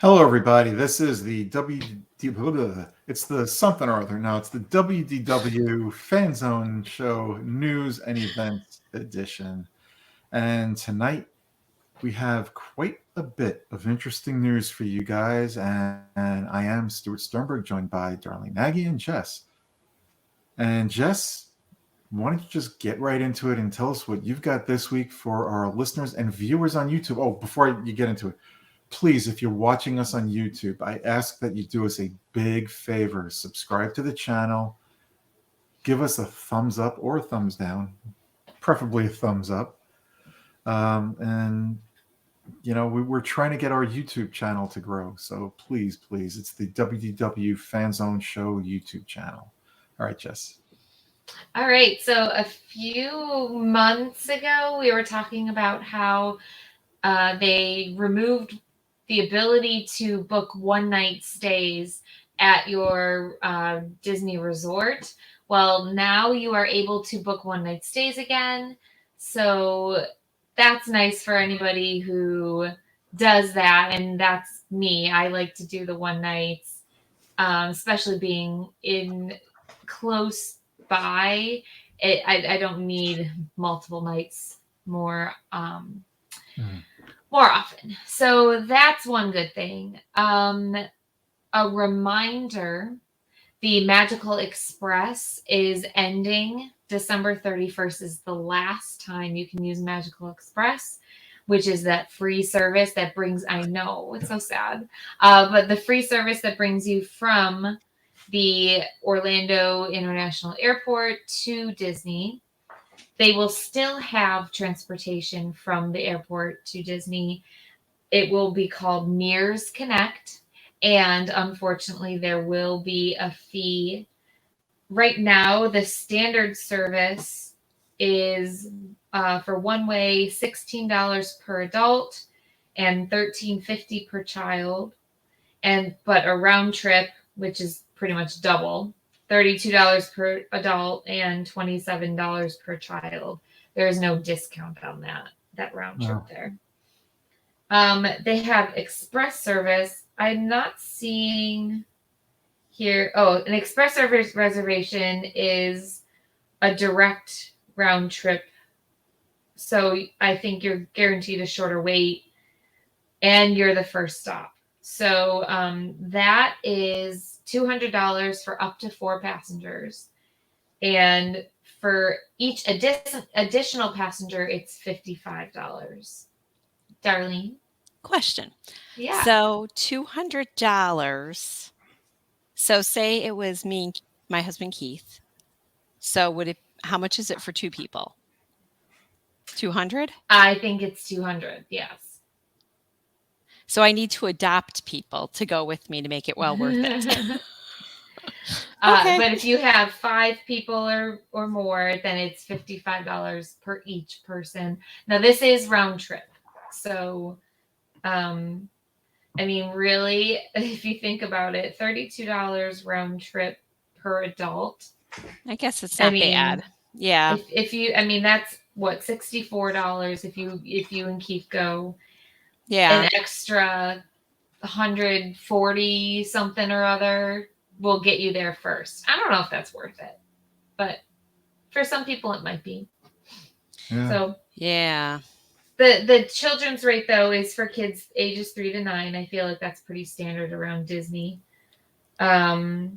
Hello, everybody. This is the it's the something or other. Now it's the WDW Fan Zone Show News and Events Edition. And tonight we have quite a bit of interesting news for you guys. And I am Stuart Sternberg, joined by Darlene Nagy and Jess. And Jess, why don't you just get right into it and tell us what you've got this week for our listeners and viewers on YouTube? Oh, before you get into it, please, if you're watching us on YouTube, I ask that you do us a big favor. Subscribe to the channel. Give us a thumbs up or a thumbs down, preferably a thumbs up. And, we're trying to get our YouTube channel to grow. So please, it's the WDW Fan Zone Show YouTube channel. All right, Jess. All right. So a few months ago, we were talking about how they removed the ability to book one-night stays at your Disney resort. Well, now you are able to book one-night stays again. So that's nice for anybody who does that. And that's me. I like to do the one nights, especially being in close by. I don't need multiple nights more often. So that's one good thing. A reminder, the Magical Express is ending. December 31st is the last time you can use Magical Express, which is that free service that brings, I know, it's so sad, but the free service that brings you from the Orlando International Airport to Disney. They will still have transportation from the airport to Disney. It will be called Mears Connect. And unfortunately, there will be a fee. Right now, the standard service is for one way $16 per adult and $13.50 per child. But a round trip, which is pretty much double, $32 per adult and $27 per child. There is no discount on that round trip there. They have express service. I'm not seeing here. Oh, an express service reservation is a direct round trip. So I think you're guaranteed a shorter wait and you're the first stop. So that is $200 for up to 4 passengers. And for each additional passenger, it's $55. Darlene? Question. Yeah. So $200. So say it was me and my husband Keith. So how much is it for 2 people? 200? I think it's 200, yes. So I need to adopt people to go with me to make it well worth it. Okay. But if you have 5 people or more, then it's $55 per each person. Now this is round trip. So, really, if you think about it, $32 round trip per adult. I guess it's not bad. Yeah. If you, that's what, $64 if you and Keith go. Yeah. An extra 140 something or other will get you there first. I don't know if that's worth it, but for some people it might be. Yeah. So yeah. The children's rate though is for kids ages 3 to 9. I feel like that's pretty standard around Disney. So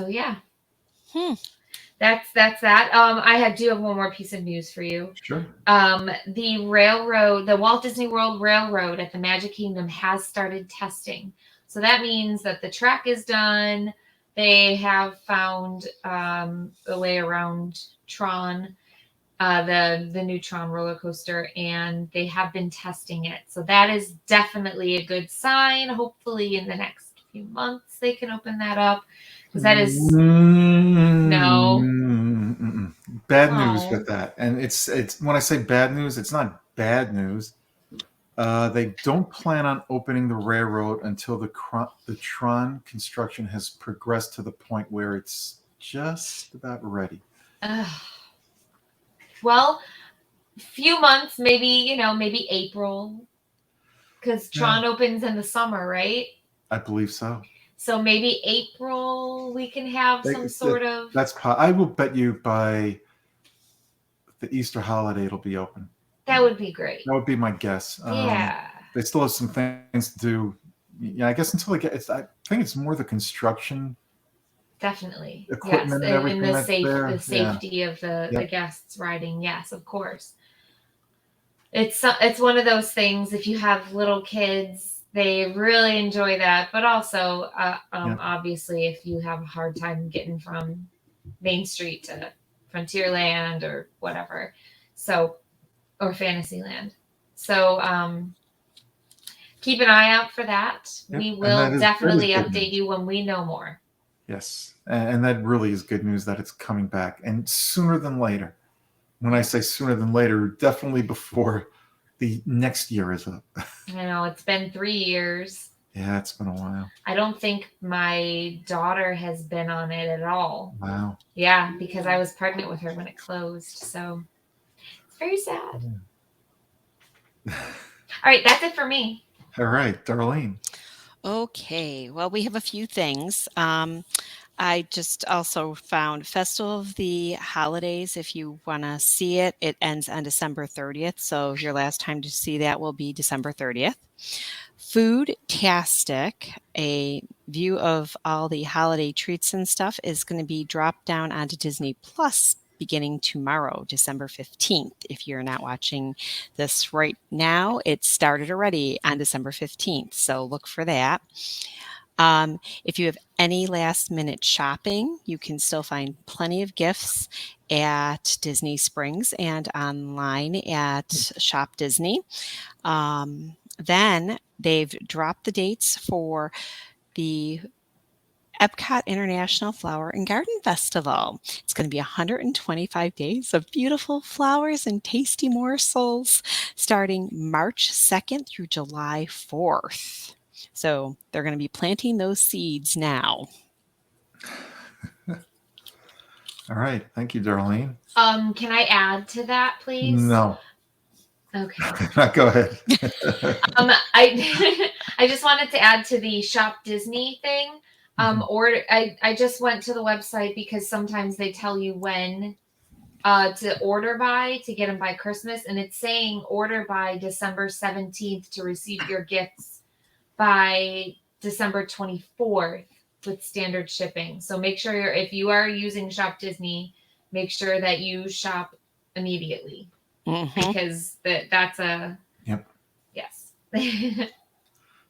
yeah. That's that. I do have one more piece of news for you. Sure. The Walt Disney World Railroad at the Magic Kingdom has started testing. So that means that the track is done. They have found a way around Tron, the new Tron roller coaster, and they have been testing it. So that is definitely a good sign. Hopefully in the next few months they can open that up. Because that is bad news with that. And it's when I say bad news, it's not bad news. They don't plan on opening the railroad until the Tron construction has progressed to the point where it's just about ready. Well, few months, maybe April. because Tron opens in the summer, right? I believe so. So maybe April we can have some sort of. I will bet you by the Easter holiday it'll be open. That would be great. That would be my guess. Yeah. They still have some things to do. Yeah, I guess until they get. I think it's more the construction. Definitely. Equipment and everything the that's there. the safety of the guests riding. Yes, of course. It's one of those things. If you have little kids, they really enjoy that. But also, obviously, if you have a hard time getting from Main Street to Frontierland or whatever, or Fantasyland. So keep an eye out for that. Yep. We will definitely update news. you when we know more. Yes, and that really is good news that it's coming back, and sooner than later. When I say sooner than later, definitely before the next year is up. I know, it's been 3 years. Yeah, it's been a while. I don't think my daughter has been on it at all. Wow. Yeah, because I was pregnant with her when it closed. So it's very sad. Yeah. All right, that's it for me. All right, Darlene. Okay, well, we have a few things. I just also found Festival of the Holidays. If you want to see it, it ends on December 30th. So your last time to see that will be December 30th. Food-tastic, a view of all the holiday treats and stuff, is going to be dropped down onto Disney Plus beginning tomorrow, December 15th. If you're not watching this right now, it started already on December 15th. So look for that. If you have any last minute shopping, you can still find plenty of gifts at Disney Springs and online at Shop Disney. Then they've dropped the dates for the Epcot International Flower and Garden Festival. It's going to be 125 days of beautiful flowers and tasty morsels starting March 2nd through July 4th. So they're going to be planting those seeds now. All right. Thank you, Darlene. Can I add to that, please? No. Okay. Go ahead. I just wanted to add to the Shop Disney thing. I just went to the website because sometimes they tell you when to order by to get them by Christmas, and it's saying order by December 17th to receive your gifts by December 24th with standard shipping. So make sure if you are using Shop Disney, make sure that you shop immediately because that's a yes. Yeah.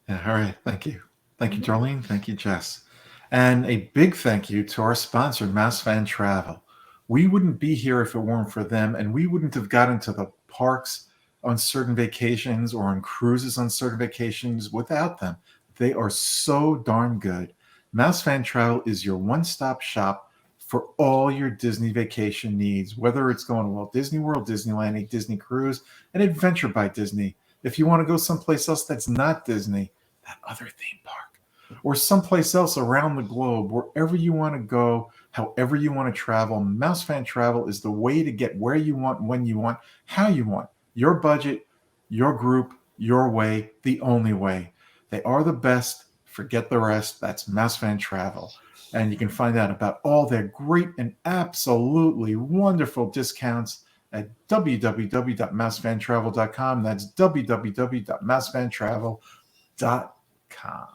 All right. Thank you. Thank you, Darlene. Thank you, Jess. And a big thank you to our sponsor, Mouse Fan Travel. We wouldn't be here if it weren't for them, and we wouldn't have gotten to the parks on certain vacations or on cruises on certain vacations without them. They are so darn good. Mouse Fan Travel is your one-stop shop for all your Disney vacation needs, whether it's going to Walt Disney World, Disneyland, a Disney cruise, an Adventure by Disney. If you want to go someplace else that's not Disney, that other theme park, or someplace else around the globe, wherever you want to go, however you want to travel, Mouse Fan Travel is the way to get where you want, when you want, how you want. Your budget, your group, your way, the only way. They are the best. Forget the rest. That's Mouse Fan Travel. And you can find out about all their great and absolutely wonderful discounts at www.mousefantravel.com. That's www.mousefantravel.com.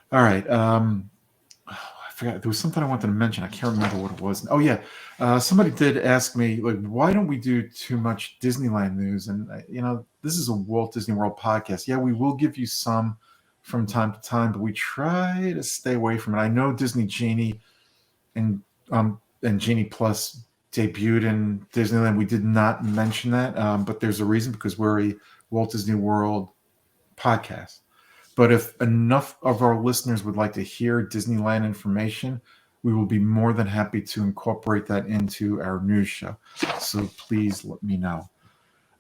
All right. I forgot. There was something I wanted to mention. I can't remember what it was. Oh, yeah. Somebody did ask me, like, why don't we do too much Disneyland news? And, this is a Walt Disney World podcast. Yeah, we will give you some from time to time, but we try to stay away from it. I know Disney Genie and Genie Plus debuted in Disneyland. We did not mention that, but there's a reason, because we're a Walt Disney World podcast. But if enough of our listeners would like to hear Disneyland information, we will be more than happy to incorporate that into our news show. So please let me know.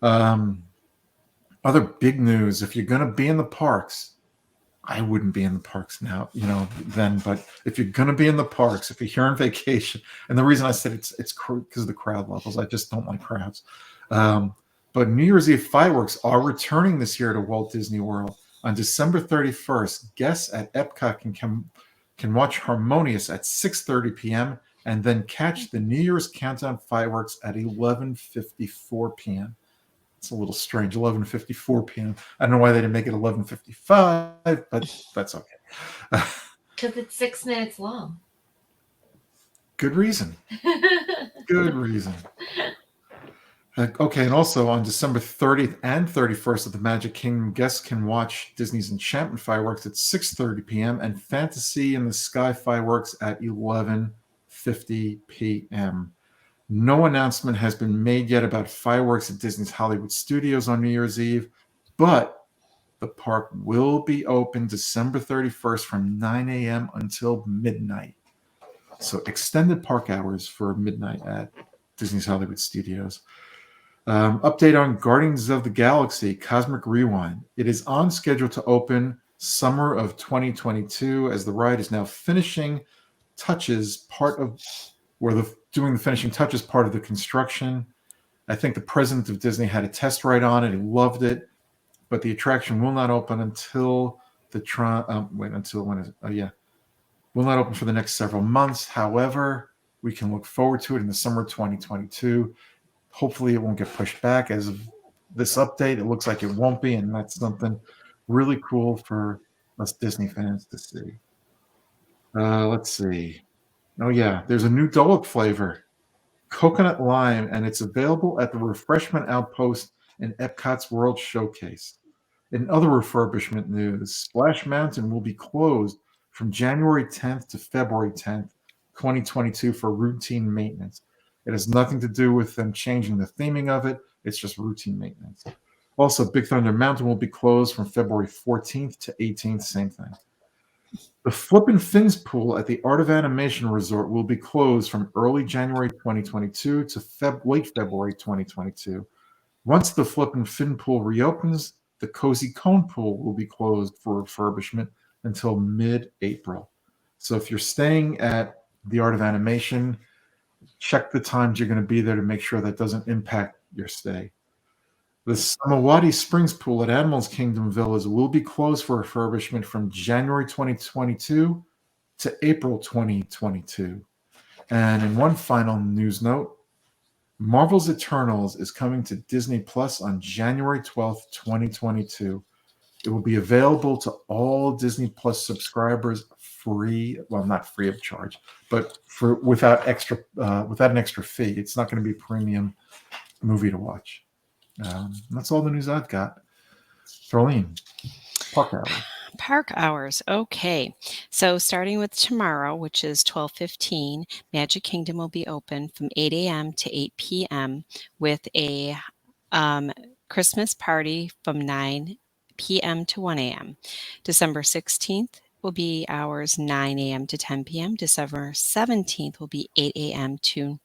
Other big news, if you're going to be in the parks, I wouldn't be in the parks now, then. But if you're going to be in the parks, if you're here on vacation, and the reason I said it's because of the crowd levels, I just don't like crowds. But But New Year's Eve fireworks are returning this year to Walt Disney World. On December 31st, guests at Epcot can watch Harmonious at 6:30 p.m. and then catch the New Year's countdown fireworks at 11:54 p.m. It's a little strange, 11:54 p.m. I don't know why they didn't make it 11:55, but that's okay. Because it's 6 minutes long. Good reason. Good reason. Okay, and also on December 30th and 31st at the Magic Kingdom, guests can watch Disney's Enchantment fireworks at 6:30 p.m. and Fantasy in the Sky fireworks at 11:50 p.m. No announcement has been made yet about fireworks at Disney's Hollywood Studios on New Year's Eve, but the park will be open December 31st from 9 a.m. until midnight. So extended park hours for midnight at Disney's Hollywood Studios. Update on Guardians of the Galaxy Cosmic Rewind. It is on schedule to open summer of 2022 as the ride is now finishing touches doing the finishing touches part of the construction. I think the president of Disney had a test ride on it. He loved it, but the attraction will not open until will not open for the next several months. However, we can look forward to it in the summer of 2022. Hopefully it won't get pushed back. As of this update, it looks like it won't be, and that's something really cool for us Disney fans to see. Let's see. Oh yeah, there's a new Dole Whip flavor, coconut lime, and it's available at the Refreshment Outpost in Epcot's World Showcase. In other refurbishment news, Splash Mountain will be closed from January 10th to February 10th, 2022 for routine maintenance. It has nothing to do with them changing the theming of it. It's just routine maintenance. Also, Big Thunder Mountain will be closed from February 14th to 18th, same thing. The Flippin' Fins pool at the Art of Animation Resort will be closed from early January 2022 to late February 2022. Once the Flippin' Fin pool reopens, the Cozy Cone pool will be closed for refurbishment until mid-April. So if you're staying at the Art of Animation, check the times you're going to be there to make sure that doesn't impact your stay. The Samawati Springs pool at Animals Kingdom Villas will be closed for refurbishment from January 2022 to April 2022. And in one final news note, Marvel's Eternals is coming to Disney Plus on January 12th, 2022. It will be available to all Disney Plus subscribers free, well, not free of charge, but without an extra fee. It's not going to be a premium movie to watch. That's all the news I've got. Charlene, park hours. Park hours. Okay. So starting with tomorrow, which is 12:15, Magic Kingdom will be open from 8 a.m. to 8 p.m. with a Christmas party from 9 p.m. to 1 a.m. December 16th will be hours 9 a.m. to 10 p.m. December 17th will be 8 a.m. to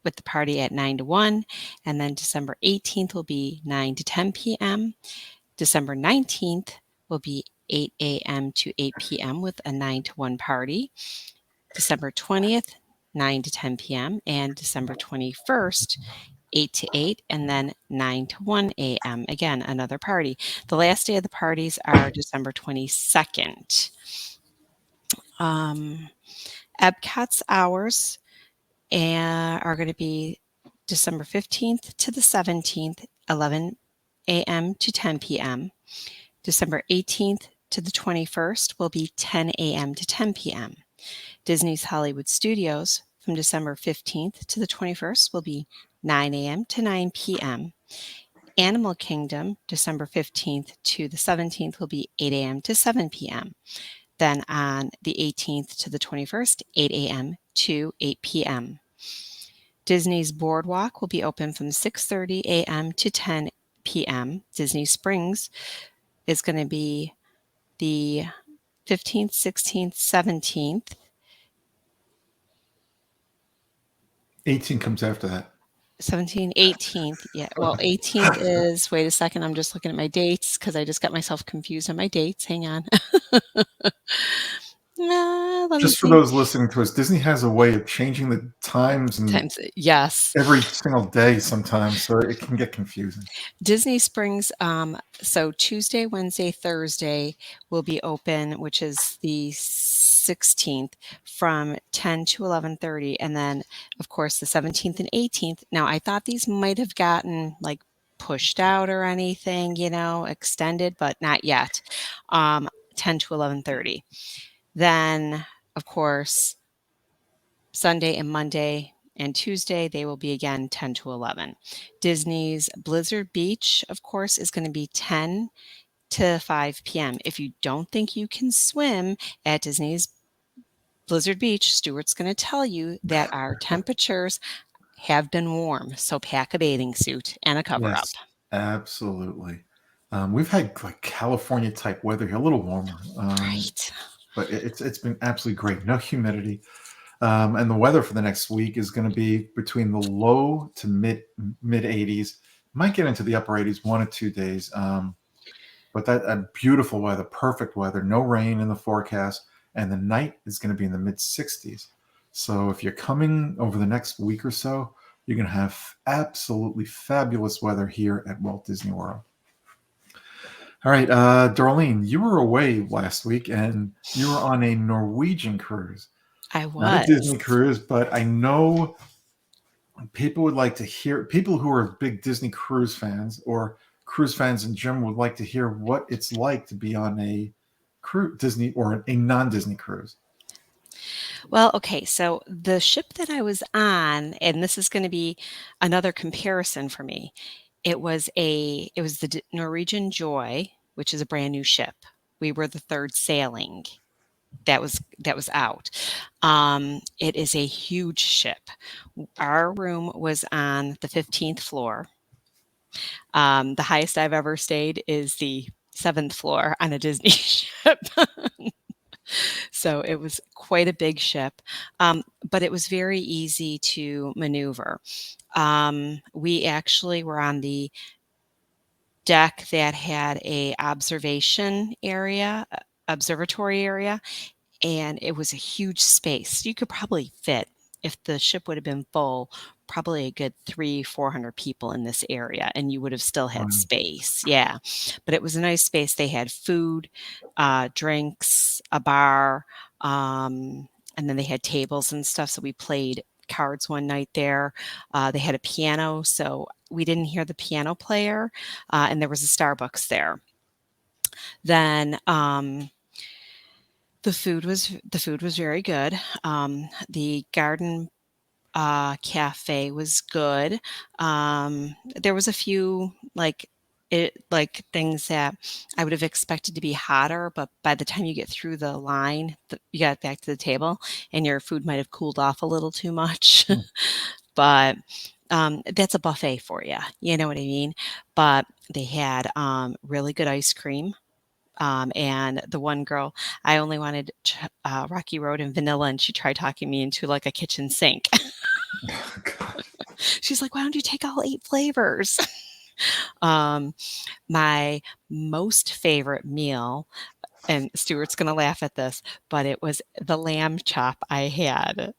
with the party at 9 to 1, and then December 18th will be 9 to 10 p.m. December 19th will be 8 a.m. to 8 p.m. with a 9 to 1 party. December 20th, 9 to 10 p.m. and December 21st, 8 to 8, and then 9 to 1 a.m. Again, another party. The last day of the parties are December 22nd. Epcot's hours are going to be December 15th to the 17th, 11 a.m. to 10 p.m. December 18th to the 21st will be 10 a.m. to 10 p.m. Disney's Hollywood Studios from December 15th to the 21st will be 9 a.m. to 9 p.m. Animal Kingdom, December 15th to the 17th will be 8 a.m. to 7 p.m. Then on the 18th to the 21st, 8 a.m. to 8 p.m. Disney's Boardwalk will be open from 6:30 a.m. to 10 p.m. Disney Springs is going to be the 15th, 16th, 17th. 18 comes after that. 17th, 18th. Yeah. Well, 18th is, wait a second, I'm just looking at my dates because I just got myself confused on my dates. Hang on. Let me Just for see. those listening to us, Disney has a way of changing the times and Yes. every single day sometimes, so it can get confusing. Disney Springs, so Tuesday, Wednesday, Thursday will be open, which is the 16th from 10 to 11:30. And then, of course, the 17th and 18th. Now, I thought these might have gotten like pushed out or anything, extended, but not yet. 10 to 11:30. Then, of course, Sunday and Monday and Tuesday, they will be again 10 to 11. Disney's Blizzard Beach, of course, is going to be 10 to 5 p.m. If you don't think you can swim at Disney's Blizzard Beach, Stuart's going to tell you that our temperatures have been warm. So pack a bathing suit and a cover up. Yes, absolutely. We've had like California type weather here, a little warmer, Right. but it's been absolutely great. No humidity. And the weather for the next week is going to be between the low to mid 80s. Might get into the upper 80s 1 or 2 days. But that beautiful weather, perfect weather, no rain in the forecast, and the night is going to be in the mid 60s. So if you're coming over the next week or so, you're going to have absolutely fabulous weather here at Walt Disney World. All right, Darlene, you were away last week and you were on a Norwegian cruise. I Not a was. Disney cruise, but I know people would like to hear, people who are big Disney cruise fans or cruise fans in general would like to hear what it's like to be on a Disney or a non-Disney cruise. Well, okay, so the ship that I was on, and this is going to be another comparison for me. It was the Norwegian Joy, which is a brand new ship. We were the third sailing that was out. It is a huge ship. Our room was on the 15th floor. The highest I've ever stayed is the 7th floor on a Disney ship. So it was quite a big ship, but it was very easy to maneuver. We actually were on the deck that had a observatory area, and it was a huge space. You could probably fit, if the ship would have been full, probably a good 300-400 people in this area, and you would have still had space. Yeah, but it was a nice space. They had food, drinks, a bar, and then they had tables and stuff. So we played cards one night there. They had a piano, so we didn't hear the piano player, and there was a Starbucks there. Then the food was very good. The garden cafe was good. There was a few things that I would have expected to be hotter, but by the time you get through the line, you got back to the table, and your food might have cooled off a little too much. But that's a buffet for you. You know what I mean? But they had really good ice cream. And the one girl, I only wanted Rocky Road and vanilla, and she tried talking me into like a kitchen sink. She's like, why don't you take all 8 flavors? My most favorite meal, and Stuart's going to laugh at this, but it was the lamb chop I had.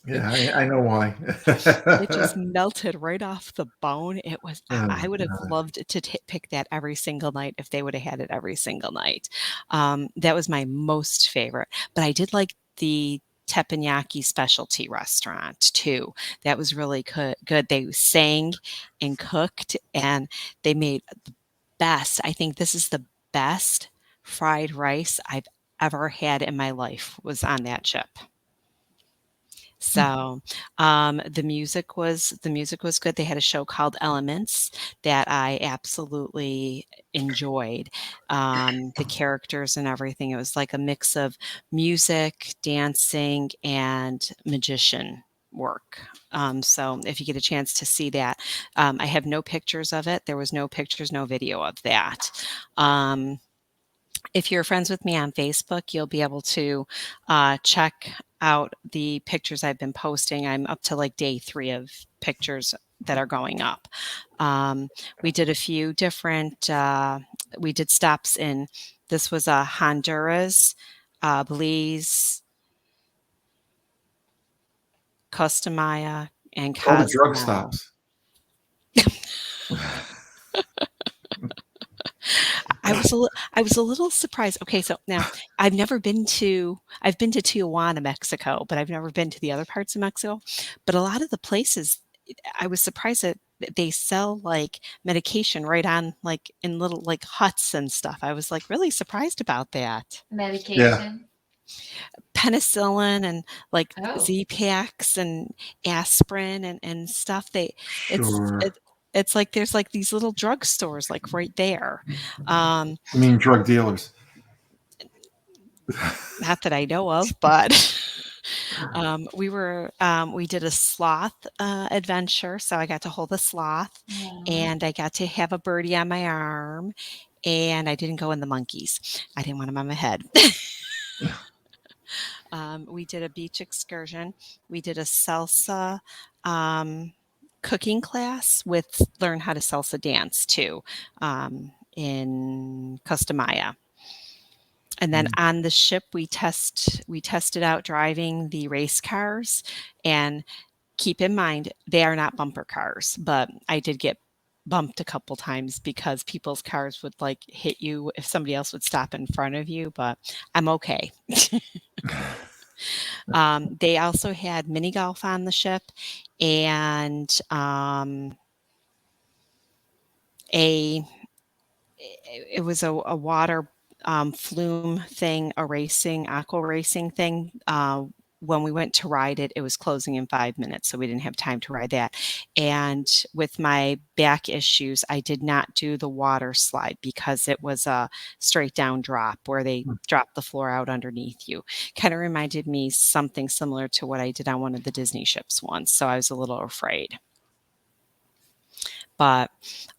Yeah, I know why. It just melted right off the bone. It was, Oh, I would have God. loved to pick that every single night if they would have had it every single night. That was my most favorite, but I did like the teppanyaki specialty restaurant too. That was really good. They sang and cooked, and they made the best. I think this is the best fried rice I've ever had in my life was on that ship. So the music was good. They had a show called Elements that I absolutely enjoyed. The characters and everything. It was like a mix of music, dancing, and magician work. So if you get a chance to see that, I have no pictures of it. There was no pictures, no video of that. If you're friends with me on Facebook, you'll be able to check out the pictures I've been posting. I'm up to like day 3 of pictures that are going up. We did a few different, we did stops in, this was Honduras, Belize, Costa Maya, and All the drug Cozumel. stops. I was a little surprised. Okay, so now I've been to Tijuana, Mexico, but I've never been to the other parts of Mexico. But a lot of the places, I was surprised that they sell like medication right on, like in little like huts and stuff. I was like really surprised about that. Yeah. Medication. Penicillin and like Oh, Z-Paks and aspirin and stuff. It's Sure. it's like there's like these little drug stores like right there. I mean, drug dealers. Not that I know of, but we did a sloth adventure, so I got to hold a sloth, yeah. and I got to have a birdie on my arm, and I didn't go in the monkeys. I didn't want them on my head. We did a beach excursion. We did a salsa cooking class with learn how to salsa dance too in Costa Maya. And then on the ship, we tested out driving the race cars. And keep in mind, they are not bumper cars, but I did get bumped a couple times because people's cars would like hit you if somebody else would stop in front of you, but I'm okay. They also had mini golf on the ship, and it was a water flume thing, aqua racing thing. When we went to ride it, it was closing in 5 minutes, so we didn't have time to ride that. And with my back issues, I did not do the water slide because it was a straight down drop where they drop the floor out underneath you. Kind of reminded me something similar to what I did on one of the Disney ships once, so I was a little afraid. But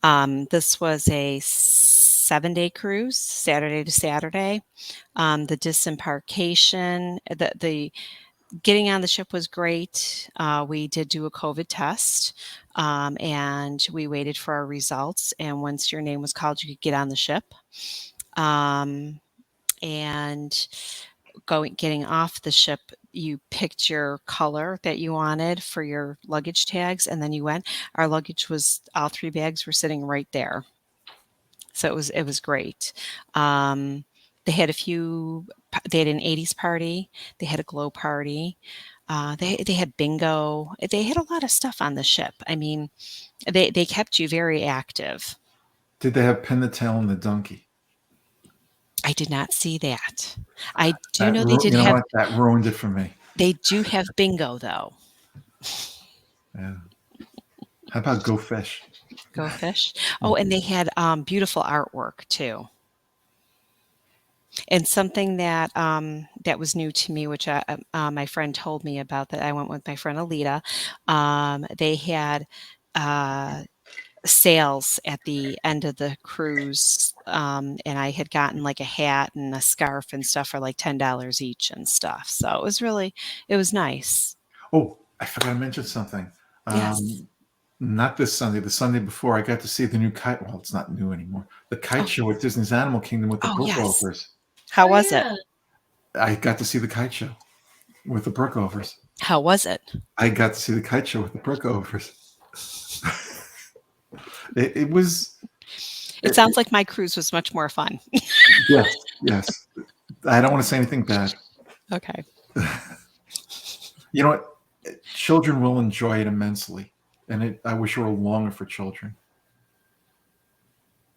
this was a 7-day cruise, Saturday to Saturday. The disembarkation, the getting on the ship was great. We did do a COVID test, and we waited for our results. And once your name was called, you could get on the ship. And getting off the ship, you picked your color that you wanted for your luggage tags, and then you went. Our luggage was, all 3 bags were sitting right there. So it was great. They had they had an 80s party. They had a glow party. They had bingo. They had a lot of stuff on the ship. I mean, they kept you very active. Did they have Pin the Tail and the Donkey? I did not see that. I do know they did you know have. What? That ruined it for me. They do have bingo though. Yeah. How about Go Fish? Go Fish. Oh, and they had beautiful artwork too. And something that that was new to me, which my friend told me about, that I went with my friend Alita. They had sales at the end of the cruise, and I had gotten like a hat and a scarf and stuff for like $10 each and stuff. So it was nice. Oh, I forgot to mention something. Yes. Not this Sunday, the Sunday before, I got to see the new kite. Well, it's not new anymore. The kite show at Disney's Animal Kingdom with the Brookovers. How was it? I got to see the kite show with the Brookovers. How was it? I got to see the kite show with the Brookovers. It was. It sounds like my cruise was much more fun. Yes. I don't want to say anything bad. Okay. You know what? Children will enjoy it immensely. And I wish it were longer for children.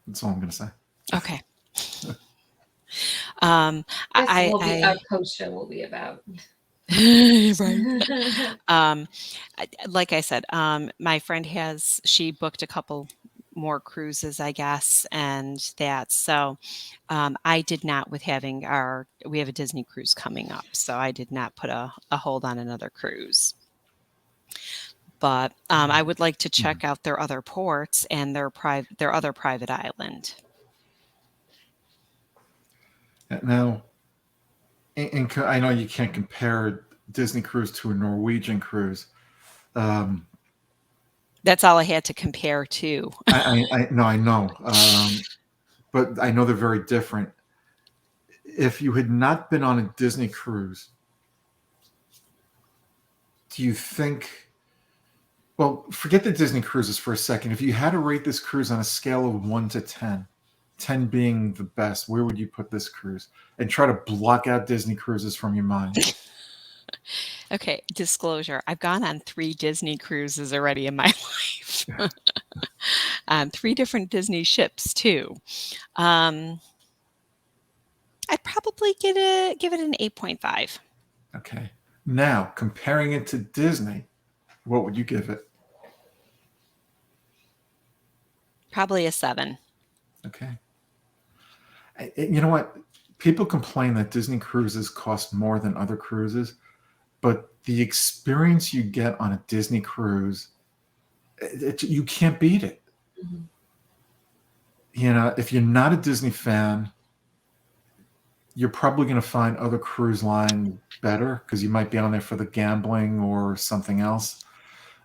That's all I'm going to say. Okay. Our coach show will be about. Right. Like I said, my friend she booked a couple more cruises, I guess, and that. So I did not, we have a Disney cruise coming up, so I did not put a hold on another cruise. But I would like to check out their other ports and their other private island. Now, I know you can't compare Disney cruise to a Norwegian cruise. That's all I had to compare to. I know. But I know they're very different. if you had not been on a Disney cruise, do you think, well, forget the Disney cruises for a second. If you had to rate this cruise on a scale of 1 to 10, 10 being the best, where would you put this cruise? And try to block out Disney cruises from your mind. Okay, disclosure. I've gone on 3 Disney cruises already in my life. On 3 different Disney ships, too. I'd probably give it an 8.5. Okay. Now, comparing it to Disney, what would you give it? Probably a 7. Okay. You know what? People complain that Disney cruises cost more than other cruises, but the experience you get on a Disney cruise, you can't beat it. Mhm. You know, if you're not a Disney fan, you're probably going to find other cruise line better because you might be on there for the gambling or something else.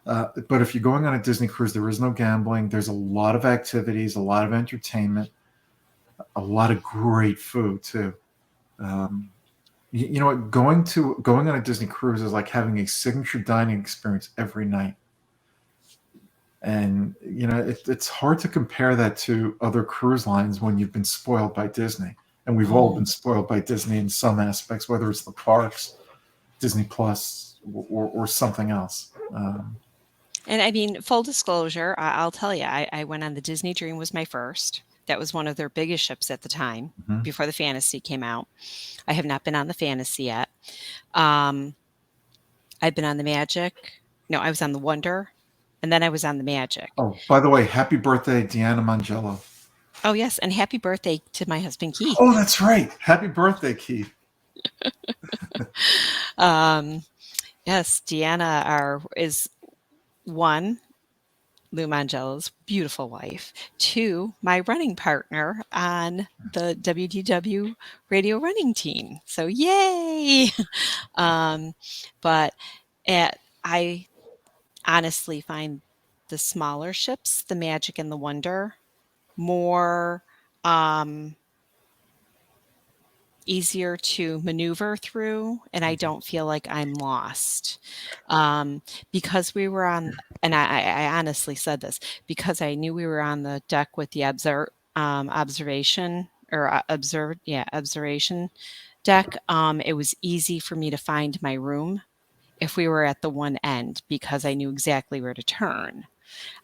But if you're going on a Disney cruise, there is no gambling. There's a lot of activities, a lot of entertainment, a lot of great food too. You know what? Going on a Disney cruise is like having a signature dining experience every night. And you know, it's hard to compare that to other cruise lines when you've been spoiled by Disney. And we've all been spoiled by Disney in some aspects, whether it's the parks, Disney Plus, or something else. And I mean, full disclosure, I'll tell you, I went on the Disney Dream was my first. That was one of their biggest ships at the time, Mhm. before the Fantasy came out. I have not been on the Fantasy yet. I've been on the Magic. No, I was on the Wonder, and then I was on the Magic. Oh, by the way, happy birthday, Deanna Mangello. Oh, yes, and happy birthday to my husband, Keith. Oh, that's right. Happy birthday, Keith. Yes, Deanna is 1, Lou Mangello's beautiful wife. 2, my running partner on the WDW radio running team. So yay! But I honestly find the smaller ships, the Magic and the Wonder, more easier to maneuver through, and I don't feel like I'm lost. Because we were on, and I honestly said this, because I knew we were on the deck with the observation deck. It was easy for me to find my room if we were at the one end because I knew exactly where to turn.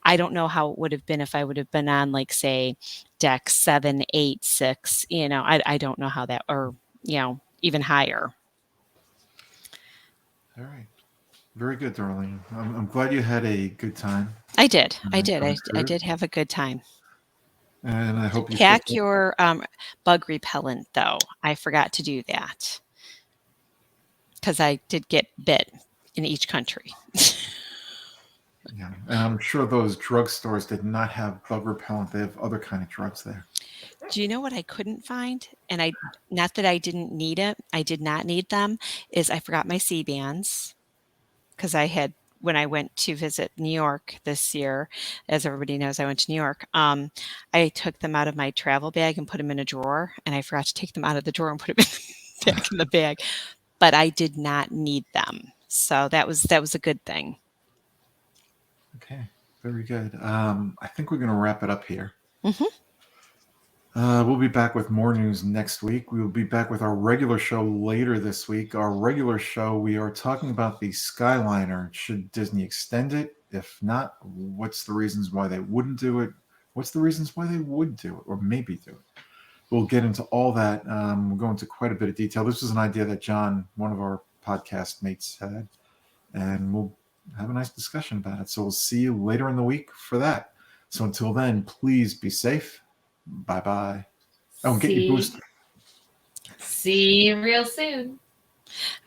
I don't know how it would have been if I would have been on, like, say, deck 7, 8, 6. You know, I don't know how that, or, you know, even higher. All right. Very good, Darlene. I'm glad you had a good time. I did. I on did. the I cruise, did have a good time. and I hope you Pack feel your bug repellent, though. I forgot to do that because I did get bit in each country. yeah. And I'm sure those drugstores did not have bug repellent. They have other kind of drugs there. Do you know what I couldn't find? And not that I didn't need it, I did not need them, is I forgot my C-bands because when I went to visit New York this year, as everybody knows, I went to New York. I took them out of my travel bag and put them in a drawer, and I forgot to take them out of the drawer and put them back in the bag. But I did not need them, so that was a good thing. Okay. Very good. I think we're going to wrap it up here. Mm-hmm. We'll be back with more news next week. We will be back with our regular show later this week. Our regular show, we are talking about the Skyliner. Should Disney extend it? If not, what's the reasons why they wouldn't do it? What's the reasons why they would do it or maybe do it? We'll get into all that. We'll go into quite a bit of detail. This was an idea that John, one of our podcast mates, had, and we'll have a nice discussion about it. So we'll see you later in the week for that. So until then, please be safe. Bye-bye. Oh, get your booster. See you real soon.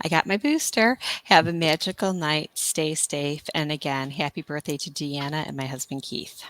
I got my booster. Have a magical night. Stay safe. And again, happy birthday to Deanna and my husband, Keith.